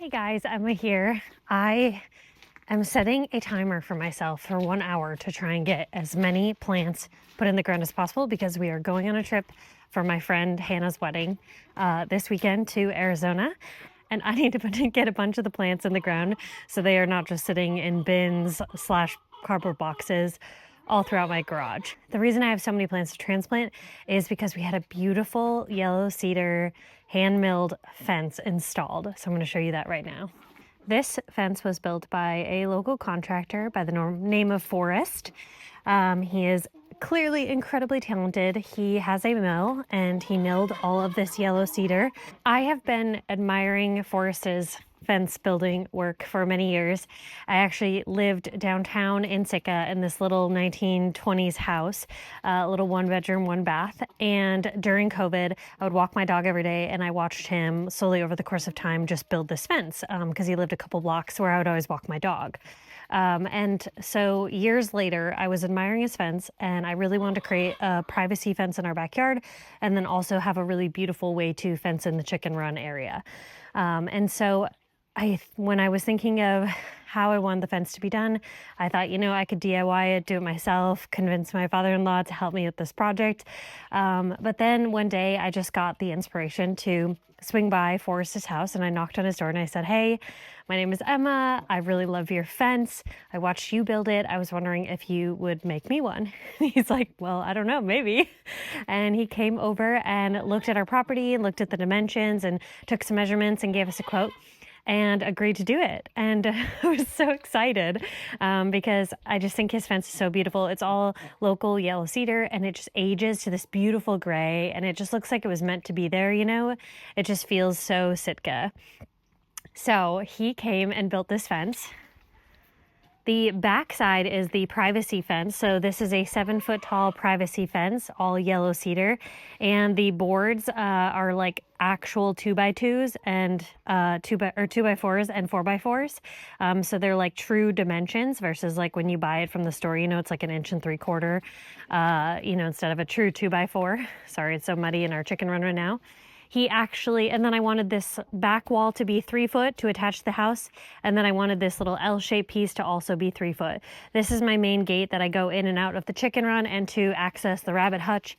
Hey guys, Emma here. I am setting a timer for myself for 1 hour to try and get as many plants put in the ground as possible because we are going on a trip for my friend Hannah's wedding this weekend to Arizona. And I need to get a bunch of the plants in the ground so they are not just sitting in bins slash cardboard boxes all throughout my garage. The reason I have so many plants to transplant is because we had a beautiful yellow cedar hand-milled fence installed. So I'm going to show you that right now. This fence was built by a local contractor by the name of Forrest. He is clearly incredibly talented. He has a mill and he milled all of this yellow cedar. I have been admiring Forrest's fence building work for many years. I actually lived downtown in Sitka in this little 1920s house, a little 1-bedroom, 1-bath. And during COVID, I would walk my dog every day and I watched him slowly over the course of time just build this fence because he lived a couple blocks where I would always walk my dog. And so years later, I was admiring his fence and I really wanted to create a privacy fence in our backyard and then also have a really beautiful way to fence in the chicken run area. And so when I was thinking of how I wanted the fence to be done, I thought, I could DIY it, do it myself, convince my father-in-law to help me with this project. But then one day I just got the inspiration to swing by Forrest's house and I knocked on his door and I said, "Hey, my name is Emma. I really love your fence. I watched you build it. I was wondering if you would make me one." He's like, "Well, I don't know, maybe." And he came over and looked at our property and looked at the dimensions and took some measurements and gave us a quote and agreed to do it. And I was so excited because I just think his fence is so beautiful. It's all local yellow cedar and it just ages to this beautiful gray and it just looks like it was meant to be there, It just feels so Sitka. So he came and built this fence. The back side is the privacy fence. So this is a 7-foot tall privacy fence, all yellow cedar. And the boards are like actual 2x2s and 2x4s and 4x4s. So they're like true dimensions versus like when you buy it from the store, it's like 1 3/4, instead of a true 2x4. Sorry, it's so muddy in our chicken run right now. And then I wanted this back wall to be 3 foot to attach to the house. And then I wanted this little L-shaped piece to also be 3 foot. This is my main gate that I go in and out of the chicken run and to access the rabbit hutch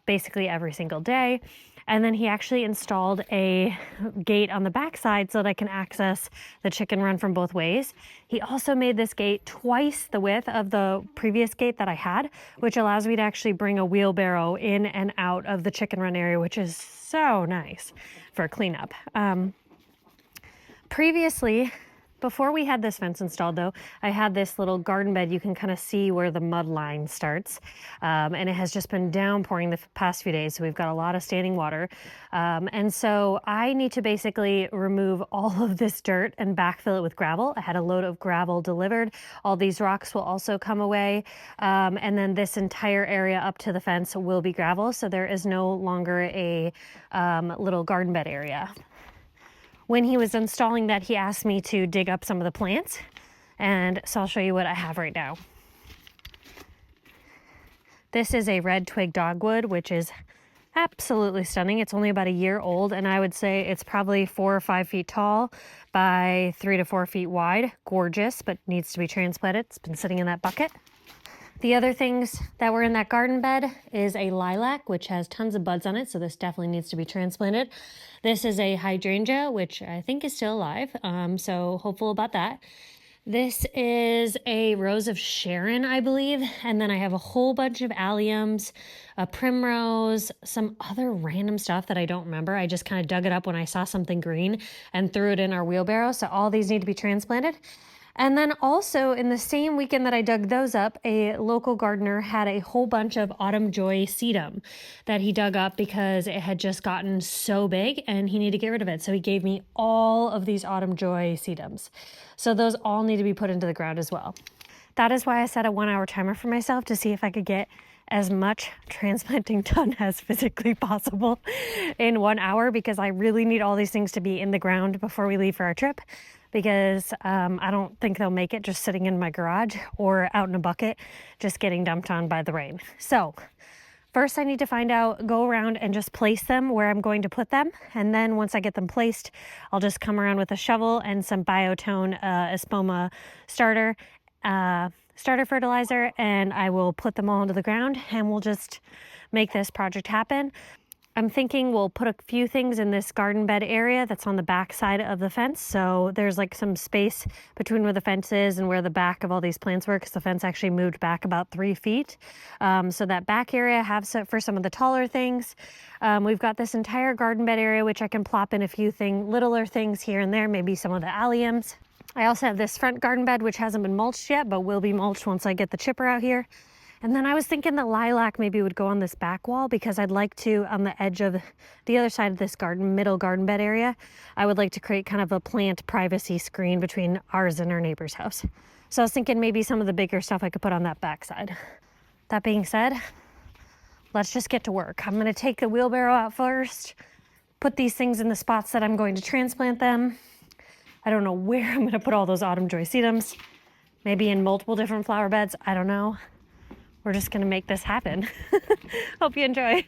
basically every single day. And then he actually installed a gate on the back side so that I can access the chicken run from both ways. He also made this gate twice the width of the previous gate that I had, which allows me to actually bring a wheelbarrow in and out of the chicken run area, which is so nice for cleanup. Previously, before we had this fence installed though, I had this little garden bed. You can kind of see where the mud line starts. And it has just been downpouring the past few days. So we've got a lot of standing water. And so I need to basically remove all of this dirt and backfill it with gravel. I had a load of gravel delivered. All these rocks will also come away. And then this entire area up to the fence will be gravel. So there is no longer a little garden bed area. When he was installing that, he asked me to dig up some of the plants. And so I'll show you what I have right now. This is a red twig dogwood, which is absolutely stunning. It's only about a year old, and I would say it's probably 4 or 5 feet tall by 3 to 4 feet wide. Gorgeous, but needs to be transplanted. It's been sitting in that bucket. The other things that were in that garden bed is a lilac, which has tons of buds on it, so this definitely needs to be transplanted. This is a hydrangea, which I think is still alive, so hopeful about that. This is a rose of Sharon, I believe, and then I have a whole bunch of Aliums, a primrose, some other random stuff that I don't remember. I just kind of dug it up when I saw something green and threw it in our wheelbarrow, so all these need to be transplanted. And then also in the same weekend that I dug those up, a local gardener had a whole bunch of autumn Joy Sedum that he dug up because it had just gotten so big and he needed to get rid of it. So he gave me all of these autumn Joy Sedums. So those all need to be put into the ground as well. That is why I set a 1-hour timer for myself to see if I could get as much transplanting done as physically possible in 1 hour, because I really need all these things to be in the ground before we leave for our trip, because I don't think they'll make it just sitting in my garage or out in a bucket just getting dumped on by the rain. So First, I need to go around and just place them where I'm going to put them. And then once I get them placed, I'll just come around with a shovel and some Biotone Espoma starter fertilizer, and I will put them all into the ground and we'll just make this project happen. I'm thinking we'll put a few things in this garden bed area that's on the back side of the fence. So there's like some space between where the fence is and where the back of all these plants were, because the fence actually moved back about 3 feet. So that back area I have for some of the taller things. We've got this entire garden bed area, which I can plop in a few littler things here and there, maybe some of the Aliums. I also have this front garden bed, which hasn't been mulched yet, but will be mulched once I get the chipper out here. And then I was thinking that lilac maybe would go on this back wall, because I'd like to, on the edge of the other side of this middle garden bed area, I would like to create kind of a plant privacy screen between ours and our neighbor's house. So I was thinking maybe some of the bigger stuff I could put on that back side. That being said, let's just get to work. I'm gonna take the wheelbarrow out first, put these things in the spots that I'm going to transplant them. I don't know where I'm gonna put all those autumn Joy Sedums. Maybe in multiple different flower beds, I don't know. We're just gonna make this happen. Hope you enjoy.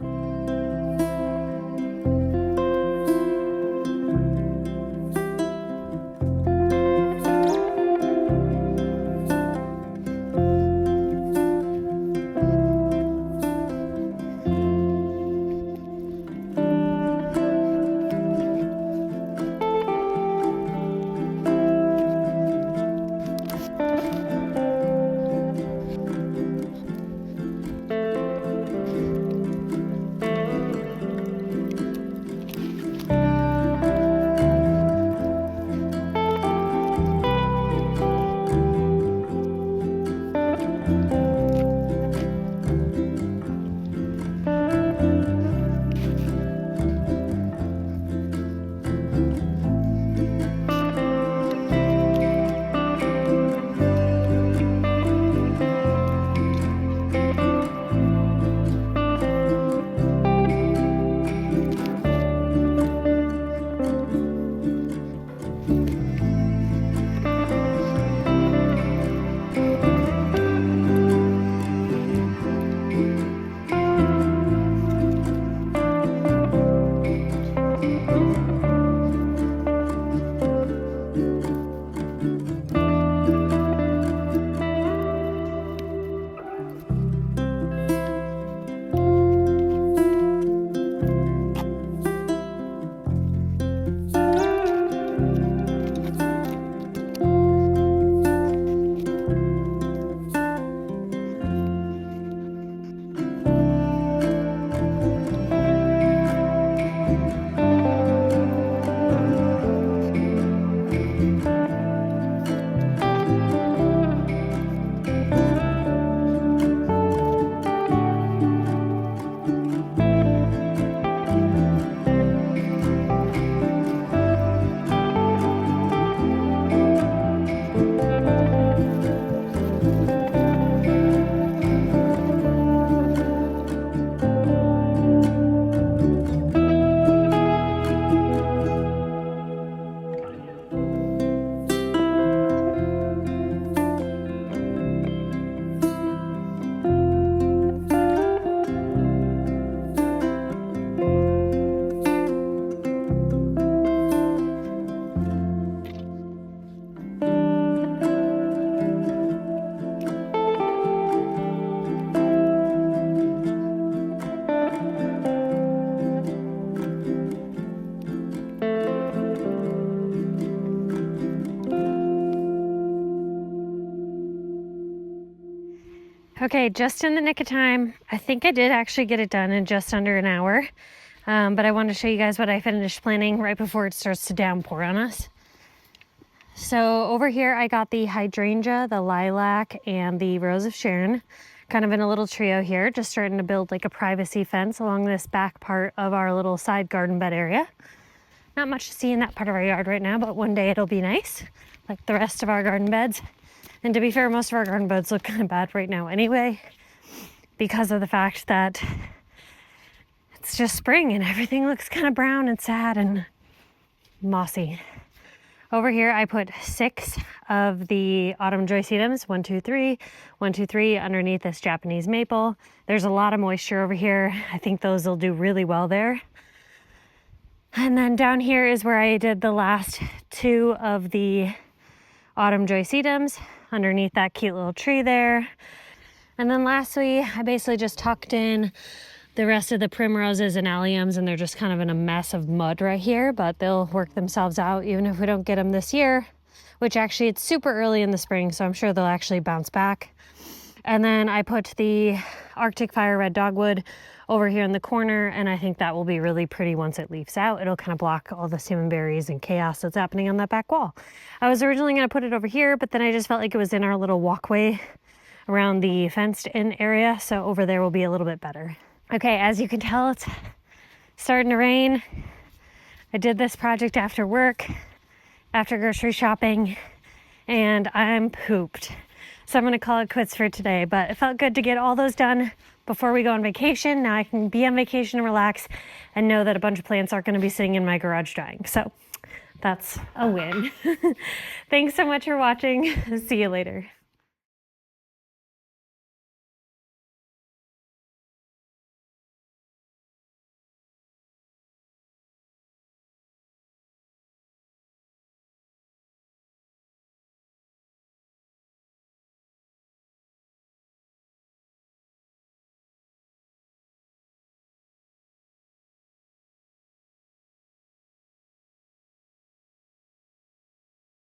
Okay, just in the nick of time. I think I did actually get it done in just under an hour. But I wanted to show you guys what I finished planting right before it starts to downpour on us. So over here I got the hydrangea, the lilac, and the rose of Sharon, kind of in a little trio here, just starting to build like a privacy fence along this back part of our little side garden bed area. Not much to see in that part of our yard right now, but one day it'll be nice, like the rest of our garden beds. And to be fair, most of our garden beds look kind of bad right now anyway, because of the fact that it's just spring and everything looks kind of brown and sad and mossy. Over here, I put 6 of the autumn Joy Sedums, 1, 2, 3, 1, 2, 3, underneath this Japanese maple. There's a lot of moisture over here. I think those will do really well there. And then down here is where I did the last 2 of the autumn Joy Sedums underneath that cute little tree there. And then lastly, I basically just tucked in the rest of the primroses and Aliums, and they're just kind of in a mess of mud right here, but they'll work themselves out even if we don't get them this year, which actually it's super early in the spring, so I'm sure they'll actually bounce back. And then I put the Arctic Fire Red Dogwood over here in the corner, and I think that will be really pretty once it leaves out. It'll kind of block all the salmon berries and chaos that's happening on that back wall. I was originally going to put it over here, but then I just felt like it was in our little walkway around the fenced in area, so over there will be a little bit better. Okay, as you can tell, it's starting to rain. I did this project after work, after grocery shopping, and I'm pooped. So I'm gonna call it quits for today, but it felt good to get all those done before we go on vacation. Now I can be on vacation and relax and know that a bunch of plants aren't gonna be sitting in my garage drying. So that's a win. Thanks so much for watching. See you later.